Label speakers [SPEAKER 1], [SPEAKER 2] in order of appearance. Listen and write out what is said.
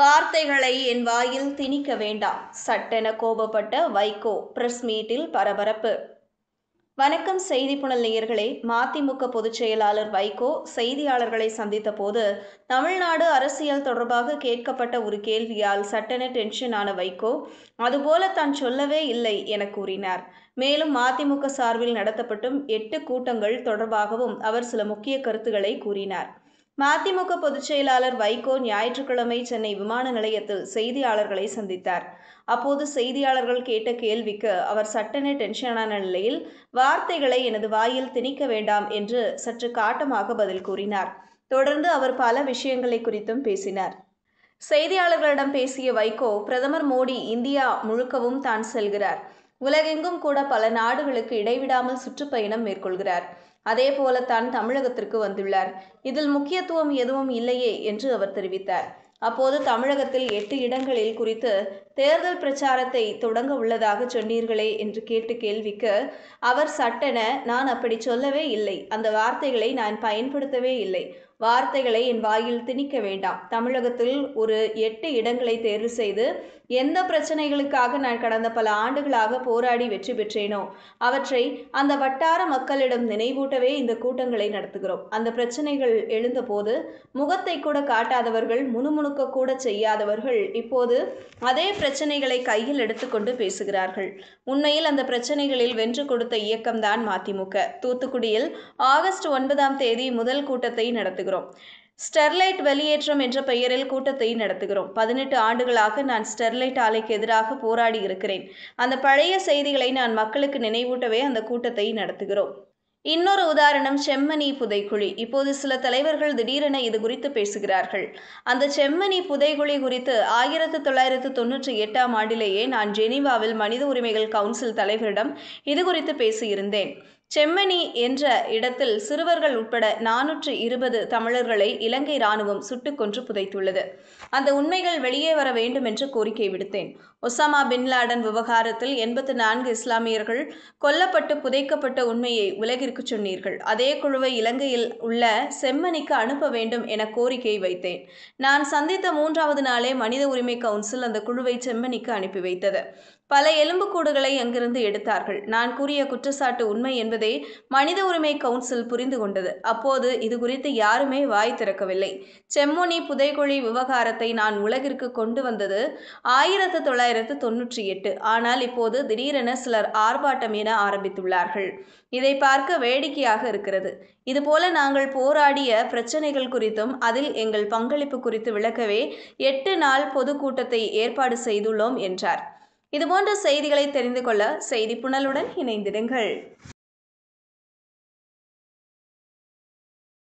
[SPEAKER 1] வார்த்தைகளை என் வாயில் திணிக்க வேண்டாம். சட்டென கோபப்பட்ட வைகோ பிரஸ் மீட்டில் பரபரப்பு. வணக்கம் செய்தி புனல் நேயர்களே. மதிமுக பொதுச் செயலாளர் வைகோ செய்தியாளர்களை சந்தித்த போது தமிழ்நாடு அரசியல் தொடர்பாக கேட்கப்பட்ட ஒரு கேள்வியால் சட்டென டென்ஷன் ஆன வைகோ அதுபோல தான் சொல்லவே இல்லை என கூறினார். மேலும் மதிமுக சார்பில் நடத்தப்படும் 8 கூட்டங்கள் தொடர்பாகவும் அவர் சில முக்கிய கருத்துக்களை கூறினார். மதிமுக பொதுச் செயலாளர் வைகோ ஞாயிற்றுக்கிழமை சென்னை விமான நிலையத்தில் செய்தியாளர்களை சந்தித்தார். அப்போது செய்தியாளர்கள் கேட்ட கேள்விக்கு அவர் சட்டென டென்ஷனான நிலையில் வார்த்தைகளை எனது வாயில் திணிக்க வேண்டாம் என்று சற்று காட்டமாக பதில் கூறினார். தொடர்ந்து அவர் பல விஷயங்களை குறித்தும் பேசினார். செய்தியாளர்களிடம் பேசிய வைகோ, பிரதமர் மோடி இந்தியா முழுக்கவும் தான் செல்கிறார். உலகெங்கும் கூட பல நாடுகளுக்கு இடைவிடாமல் சுற்றுப்பயணம் மேற்கொள்கிறார். அதேபோல தான் தமிழகத்திற்கு வந்துள்ளார். இதில் முக்கியத்துவம் எதுவும் இல்லையே என்று அவர் தெரிவித்தார். அப்போது தமிழகத்தில் 8 இடங்களில் குறித்து தேர்தல் பிரச்சாரத்தை தொடங்க உள்ளதாக சொன்னீர்களே என்று கேட்ட கேள்விக்கு அவர் சட்டென, நான் அப்படி சொல்லவே இல்லை, அந்த வார்த்தைகளை நான் பயன்படுத்தவே இல்லை, வார்த்தைகளை என் வாயில் திணிக்க வேண்டாம். தமிழகத்தில் ஒரு 8 இடங்களை தேர்வு செய்து எந்த பிரச்சனைகளுக்காக நான் கடந்த பல ஆண்டுகளாக போராடி வெற்றி பெற்றேனோ அவற்றை அந்த வட்டார மக்களிடம் நினைவூட்டவே இந்த கூட்டங்களை நடத்துகிறோம். அந்த பிரச்சனைகள் எழுந்தபோது முகத்தை கூட காட்டாதவர்கள், முணுமுணுக்க கூட செய்யாதவர்கள் இப்போது அதே பிரச்சனைகளை கையில் எடுத்துக்கொண்டு பேசுகிறார்கள். உண்மையில் அந்த பிரச்சனைகளில் வென்று கொடுத்த இயக்கம்தான் மதிமுக. தூத்துக்குடியில் ஆகஸ்ட் 9ஆம் தேதி முதல் கூட்டத்தை நடத்துகிறோம். ஸ்டெர்லைட் வெளியேற்றம் என்ற பெயரில் கூட்டத்தை நடத்துகிறோம். 18 ஆண்டுகளாக நான் ஸ்டெர்லைட் ஆலைக்கு எதிராக போராடி இருக்கிறேன். அந்த பழைய செய்திகளை நான் மக்களுக்கு நினைவூட்டவே அந்த கூட்டத்தை நடத்துகிறோம். இன்னொரு உதாரணம் செம்மணி புதைக்குழி. இப்போது சில தலைவர்கள் திடீரென இது குறித்து பேசுகிறார்கள். அந்த செம்மணி புதைகுழி குறித்து 1998ஆம் ஆண்டிலேயே நான் ஜெனீவாவில் மனித உரிமைகள் கவுன்சில் தலைவரிடம் இது குறித்து பேசியிருந்தேன். செம்மணி என்ற இடத்தில் சிறுவர்கள் உட்பட 420 தமிழர்களை இலங்கை இராணுவம் சுட்டுக் கொன்று புதைத்துள்ளது. அந்த உண்மைகள் வெளியே வர வேண்டும் என்று கோரிக்கை விடுத்தேன். ஒசாமா பின் லாடன் விவகாரத்தில் 84 இஸ்லாமியர்கள் கொல்லப்பட்டு புதைக்கப்பட்ட உண்மையை உலகிற்கு சொன்னீர்கள். அதே குழுவை இலங்கையில் உள்ள செம்மணிக்கு அனுப்ப வேண்டும் என கோரிக்கை வைத்தேன். நான் சந்தித்த 3வது நாளே மனித உரிமை கவுன்சில் அந்த குழுவை செம்மணிக்கு அனுப்பி வைத்தது. பல எலும்புக்கூடுகளை அங்கிருந்து எடுத்தார்கள். நான் கூறிய குற்றச்சாட்டு உண்மை என்பதை மனித உரிமை கவுன்சில் புரிந்து கொண்டது. அப்போது இது குறித்து யாருமே வாய் திறக்கவில்லை. செம்மணி புதைகுழி விவகாரத்தை நான் உலகிற்கு கொண்டு வந்தது 1998. ஆனால் இப்போது திடீரென சிலர் ஆர்ப்பாட்டம் என ஆரம்பித்துள்ளார்கள். இதை பார்க்க வேடிக்கையாக இருக்கிறது. இதுபோல நாங்கள் போராடிய பிரச்சனைகள் குறித்தும் அதில் எங்கள் பங்களிப்பு குறித்து விளக்கவே 8 நாள் பொதுக்கூட்டத்தை ஏற்பாடு செய்துள்ளோம் என்றார். இதுபோன்ற செய்திகளை தெரிந்து கொள்ள செய்தி புனலுடன் இணைந்திருங்கள்.